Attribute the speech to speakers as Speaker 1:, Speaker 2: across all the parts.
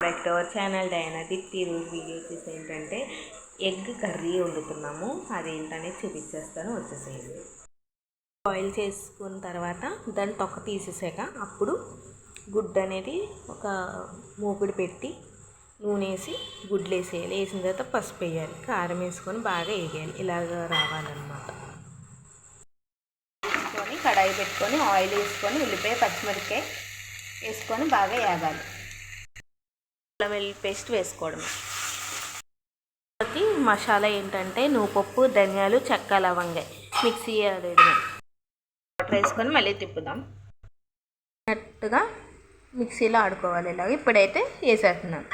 Speaker 1: Back to our channel Diana Deepthi. ఈరోజు video వచ్చేసి ఏంటంటే ఎగ్ కర్రీ వండుతున్నాము. అదేంటనేది చూపించేస్తాను, వచ్చేసేయండి. బాయిల్ చేసుకున్న తర్వాత దాన్ని తొక్క తీసేసాక అప్పుడు గుడ్డు అనేది ఒక మూకుడు పెట్టి నూనె వేసి గుడ్లు వేసేయాలి. వేసిన తర్వాత పసుపు వేయాలి, కారం వేసుకొని బాగా వేయాలి. ఇలాగ రావాలన్నమాట. వేసుకొని కడాయి పెట్టుకొని ఆయిల్ వేసుకొని ఉల్లిపాయ పచ్చిమిరపకాయ వేసుకొని బాగా వేగాలి. అల్లం వెల్లుల్లి పేస్ట్ వేసుకోవడమే. మసాలా ఏంటంటే నువ్వుపప్పు, ధనియాలు, చెక్క, లవంగాయ మిక్సీ వేయడమే. వాటర్ వేసుకొని మళ్ళీ తిప్పుదాం. అన్నట్టుగా మిక్సీలో ఆడుకోవాలి. ఇలాగ ఇప్పుడైతే వేసేస్తున్నాను.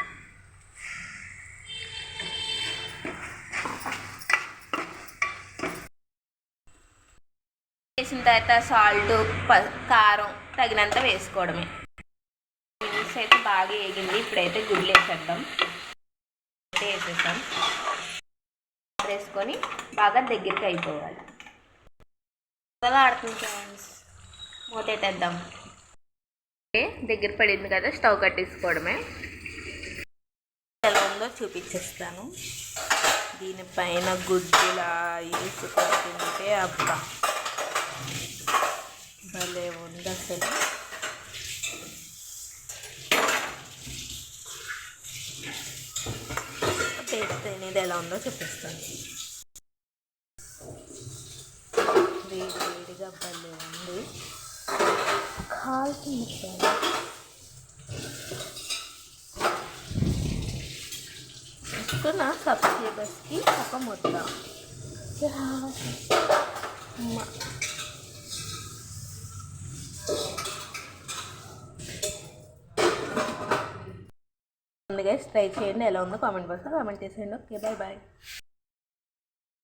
Speaker 1: వేసిన తర్వాత సాల్ట్, కారం తగినంత వేసుకోవడమే. మిక్స్ అయితే బాగా వేగింది. ఇప్పుడైతే గుడ్లు వేసేద్దాం. వేసేసాం. వేసుకొని బాగా దగ్గరికి అయిపోవాలి. అలా ఆడుతుంది ఫ్రెండ్స్. మూత పెట్టేద్దాం. దగ్గర పడింది కదా, స్టవ్ కట్టేసుకోవడమే. ఎలా ఉందో చూపించేస్తాను. దీనిపైన గుడ్డులా వేసుకొని తింటే అబ్బా భలే ఉంది అసలు. టేస్ట్ అనేది ఎలా ఉందో చూపిస్తాను. వేడిగా భలే ఉంది. కాల్చింది. ఇస్తున్న సబ్స్క్రైబర్స్కి ఒక ముద్ద. గైస్ ట్రై చేయండి. ఎలా ఉందో కామెంట్ బాక్స్లో కామెంట్ చేసేయండి. Okay, bye bye.